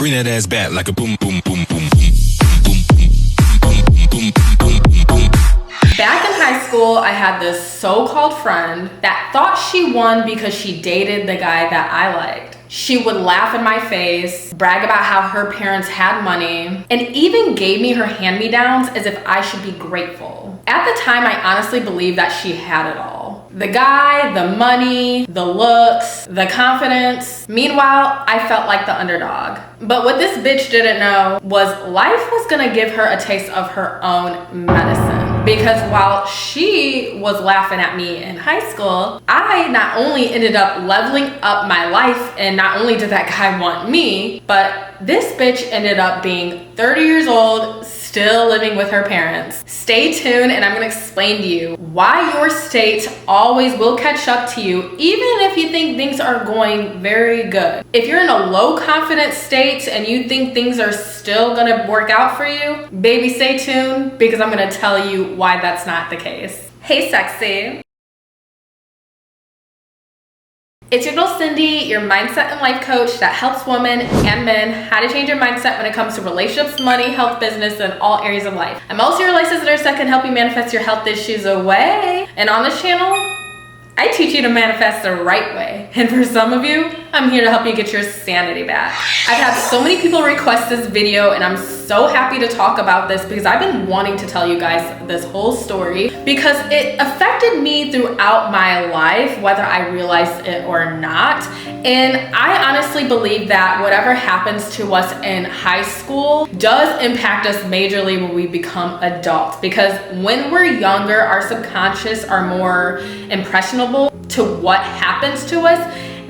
Bring that ass back like a boom, boom, boom, boom, Back in high school, I had this so-called friend that thought she won because she dated the guy that I liked. She would laugh in my face, brag about how her parents had money, and even gave me her hand-me-downs as if I should be grateful. At the time, I honestly believed that she had it all. The guy, the money, the looks, the confidence. Meanwhile, I felt like the underdog. But what this bitch didn't know was life was gonna give her a taste of her own medicine. Because while she was laughing at me in high school, I not only ended up leveling up my life, and not only did that guy want me, but this bitch ended up being 30 years old, still living with her parents. Stay tuned and I'm gonna explain to you why your state always will catch up to you, even if you think things are going very good. If you're in a low confidence state and you think things are still gonna work out for you, baby, stay tuned because I'm gonna tell you why that's not the case. Hey, sexy. It's your girl Cindy, your mindset and life coach that helps women and men how to change your mindset when it comes to relationships, money, health, business, and all areas of life. I'm also your licensed nurse that can help you manifest your health issues away. And on this channel, I teach you to manifest the right way. And for some of you, I'm here to help you get your sanity back. I've had so many people request this video and I'm so happy to talk about this because I've been wanting to tell you guys this whole story because it affected me throughout my life, whether I realized it or not. And I honestly believe that whatever happens to us in high school does impact us majorly when we become adults, because when we're younger, our subconscious are more impressionable to what happens to us,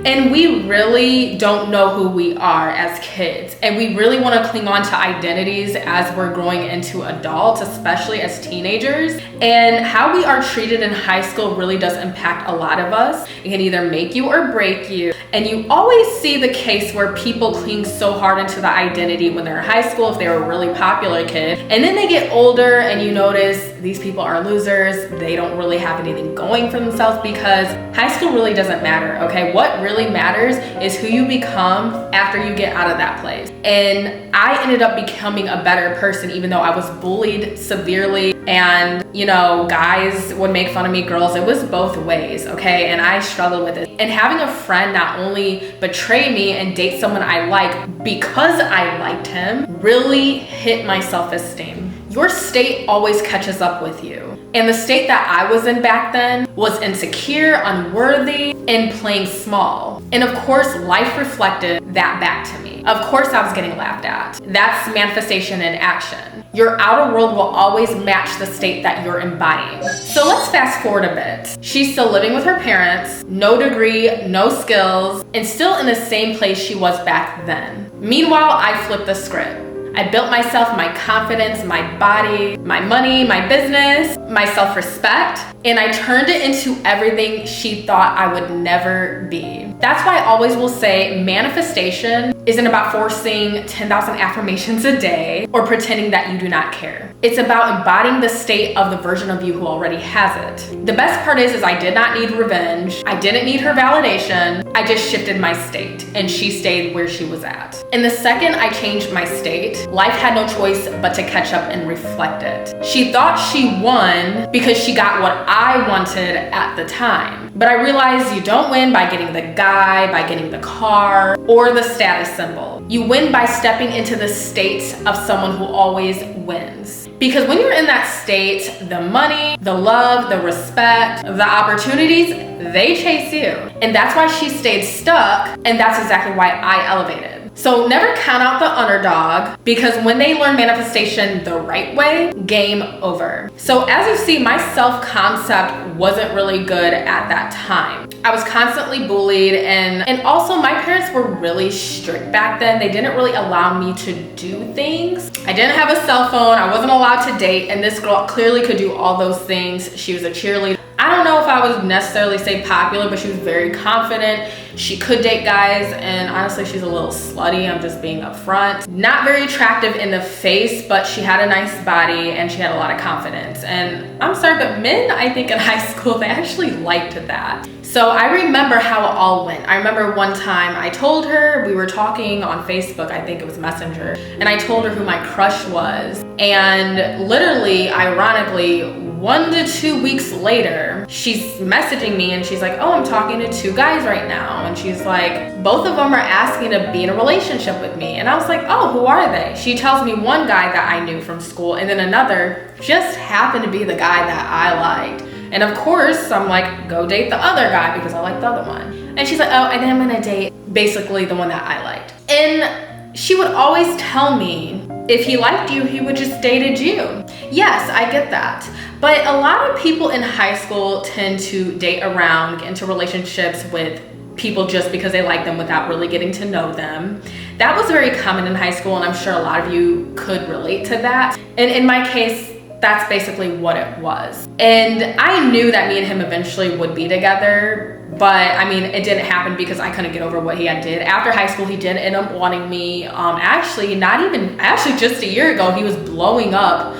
and we really don't know who we are as kids, and we really want to cling on to identities as we're growing into adults, especially as teenagers. And how we are treated in high school really does impact a lot of us. It can either make you or break you. And you always see the case where people cling so hard into the identity when they're in high school, if they were a really popular kid, and then they get older and you notice these people are losers. They don't really have anything going for themselves, because high school really doesn't matter, okay? What really matters is who you become after you get out of that place. And I ended up becoming a better person, even though I was bullied severely, and you know, guys would make fun of me, girls. It was both ways, okay? And I struggled with it. And having a friend not only betray me and date someone I like because I liked him really hit my self-esteem. Your state always catches up with you. And the state that I was in back then was insecure, unworthy, and playing small. And of course, life reflected that back to me. Of course, I was getting laughed at. That's manifestation in action. Your outer world will always match the state that you're embodying. So let's fast forward a bit. She's still living with her parents, no degree, no skills, and still in the same place she was back then. Meanwhile, I flipped the script. I built myself, my confidence, my body, my money, my business, my self-respect, and I turned it into everything she thought I would never be. That's why I always will say manifestation isn't about forcing 10,000 affirmations a day or pretending that you do not care. It's about embodying the state of the version of you who already has it. The best part is I did not need revenge. I didn't need her validation. I just shifted my state and she stayed where she was at. And the second I changed my state, life had no choice but to catch up and reflect it. She thought she won because she got what I wanted at the time. But I realized you don't win by getting the guy, by getting the car, or the status symbol. You win by stepping into the state of someone who always wins. Because when you're in that state, the money, the love, the respect, the opportunities, they chase you. And that's why she stayed stuck, and that's exactly why I elevated. So never count out the underdog, because when they learn manifestation the right way, game over. So as you see, my self-concept wasn't really good at that time. I was constantly bullied, and also my parents were really strict back then. They didn't really allow me to do things. I didn't have a cell phone, I wasn't allowed to date, and this girl clearly could do all those things. She was a cheerleader. I don't know if I would necessarily say popular, but she was very confident. She could date guys, and honestly, she's a little slutty. I'm just being upfront. Not very attractive in the face, but she had a nice body and she had a lot of confidence. And I'm sorry, but men, I think in high school, they actually liked that. So I remember how it all went. I remember one time I told her, we were talking on Facebook, I think it was Messenger, and I told her who my crush was. And literally, ironically, 1 to 2 weeks later, she's messaging me and she's like, oh, I'm talking to 2 guys right now. And she's like, both of them are asking to be in a relationship with me. And I was like, oh, who are they? She tells me one guy that I knew from school, and then another just happened to be the guy that I liked. And of course, I'm like, go date the other guy because I like the other one. And she's like, oh, and then I'm gonna date basically the one that I liked. And she would always tell me, if he liked you, he would just dated you. Yes, I get that. But a lot of people in high school tend to date around, get into relationships with people just because they like them without really getting to know them. That was very common in high school, and I'm sure a lot of you could relate to that. And in my case, that's basically what it was. And I knew that me and him eventually would be together, but I mean, it didn't happen because I couldn't get over what he had did. After high school, he did end up wanting me. Actually, just a year ago, he was blowing up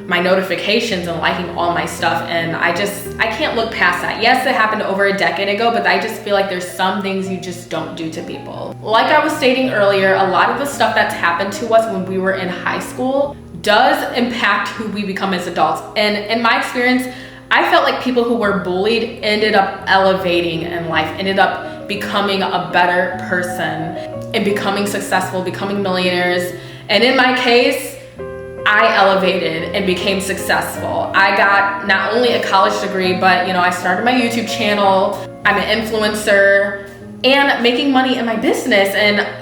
my notifications and liking all my stuff, and I can't look past that. Yes, it happened over a decade ago, but I just feel like there's some things you just don't do to people. Like I was stating earlier, a lot of the stuff that's happened to us when we were in high school does impact who we become as adults. And in my experience, I felt like people who were bullied ended up elevating in life, ended up becoming a better person and becoming successful, becoming millionaires. And in my case, I elevated and became successful. I got not only a college degree, but I started my YouTube channel. I'm an influencer and making money in my business. And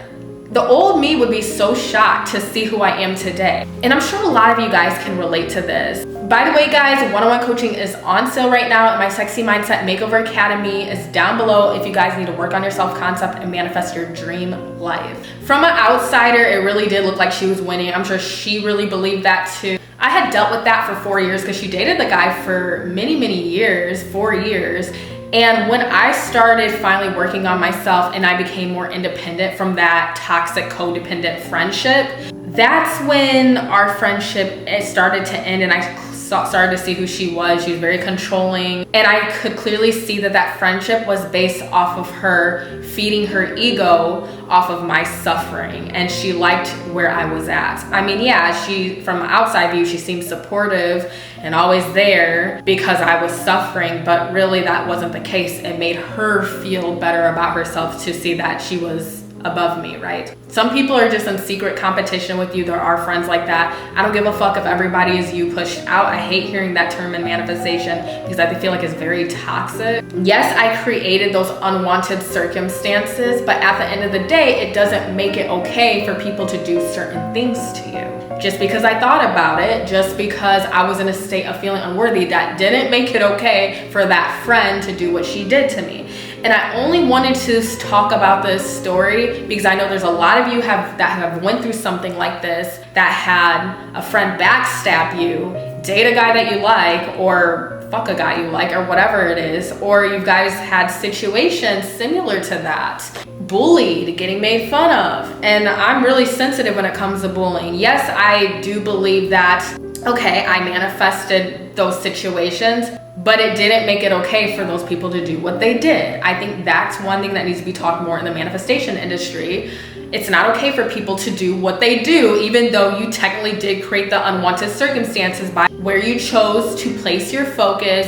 the old me would be so shocked to see who I am today. And I'm sure a lot of you guys can relate to this. By the way, guys, one-on-one coaching is on sale right now at my Sexy Mindset Makeover Academy. Is down below if you guys need to work on your self-concept and manifest your dream life. From an outsider, it really did look like she was winning. I'm sure she really believed that too. I had dealt with that for 4 years because she dated the guy for many, many years, 4 years. And when I started finally working on myself and I became more independent from that toxic codependent friendship, that's when our friendship started to end, and I started to see who she was. She was very controlling, and I could clearly see that friendship was based off of her feeding her ego off of my suffering, and she liked where I was at. I mean, yeah, she, from outside view, she seemed supportive and always there because I was suffering, but really that wasn't the case. It made her feel better about herself to see that she was above me, right? Some people are just in secret competition with you. There are friends like that. I don't give a fuck if everybody is you pushed out. I hate hearing that term in manifestation because I feel like it's very toxic. Yes, I created those unwanted circumstances, but at the end of the day, it doesn't make it okay for people to do certain things to you. Just because I thought about it, just because I was in a state of feeling unworthy, that didn't make it okay for that friend to do what she did to me. And I only wanted to talk about this story because I know there's a lot of you that have went through something like this, that had a friend backstab you, date a guy that you like, or fuck a guy you like, or whatever it is, or you guys had situations similar to that. Bullied, getting made fun of. And I'm really sensitive when it comes to bullying. Yes, I do believe that, okay, I manifested those situations, but it didn't make it okay for those people to do what they did. I think that's one thing that needs to be talked more in the manifestation industry. It's not okay for people to do what they do, even though you technically did create the unwanted circumstances by where you chose to place your focus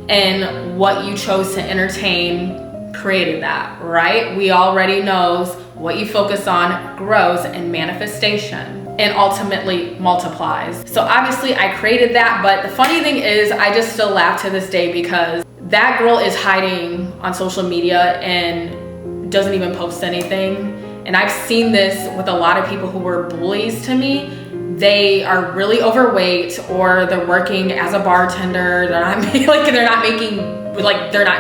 and what you chose to entertain created that, right? We already knows what you focus on grows in manifestation and ultimately multiplies. So obviously I created that, but the funny thing is I just still laugh to this day because that girl is hiding on social media and doesn't even post anything. And I've seen this with a lot of people who were bullies to me. They are really overweight, or they're working as a bartender. They're not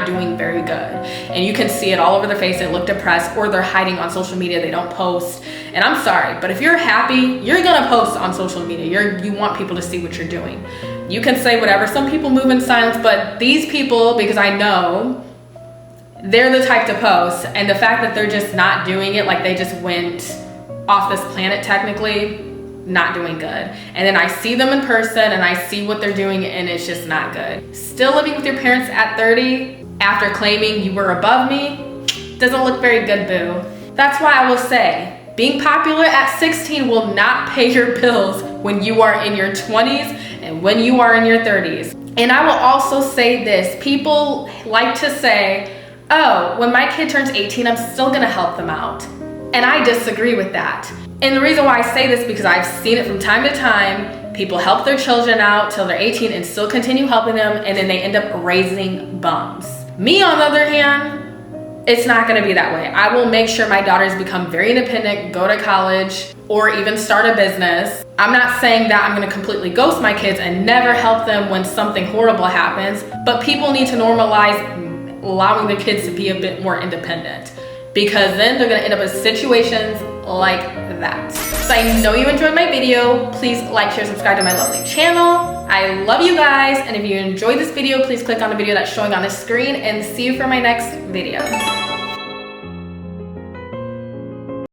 doing very good. And you can see it all over their face. They look depressed, or they're hiding on social media. They don't post. And I'm sorry, but if you're happy, you're gonna post on social media. You want people to see what you're doing. You can say whatever. Some people move in silence, but these people, because I know, they're the type to post. And the fact that they're just not doing it, like they just went off this planet technically, not doing good. And then I see them in person and I see what they're doing and it's just not good. Still living with your parents at 30, after claiming you were above me doesn't look very good, boo. That's why I will say, being popular at 16 will not pay your bills when you are in your 20s and when you are in your 30s. And I will also say this, people like to say, oh, when my kid turns 18, I'm still gonna help them out. And I disagree with that. And the reason why I say this, because I've seen it from time to time. People help their children out till they're 18 and still continue helping them, and then they end up raising bums. Me, on the other hand, it's not gonna be that way. I will make sure my daughters become very independent, go to college, or even start a business. I'm not saying that I'm gonna completely ghost my kids and never help them when something horrible happens, but people need to normalize allowing their kids to be a bit more independent, because then they're gonna end up in situations like that. So I know you enjoyed my video. Please like, share, subscribe to my lovely channel. I love you guys, and if you enjoyed this video, please click on the video that's showing on the screen, and see you for my next video.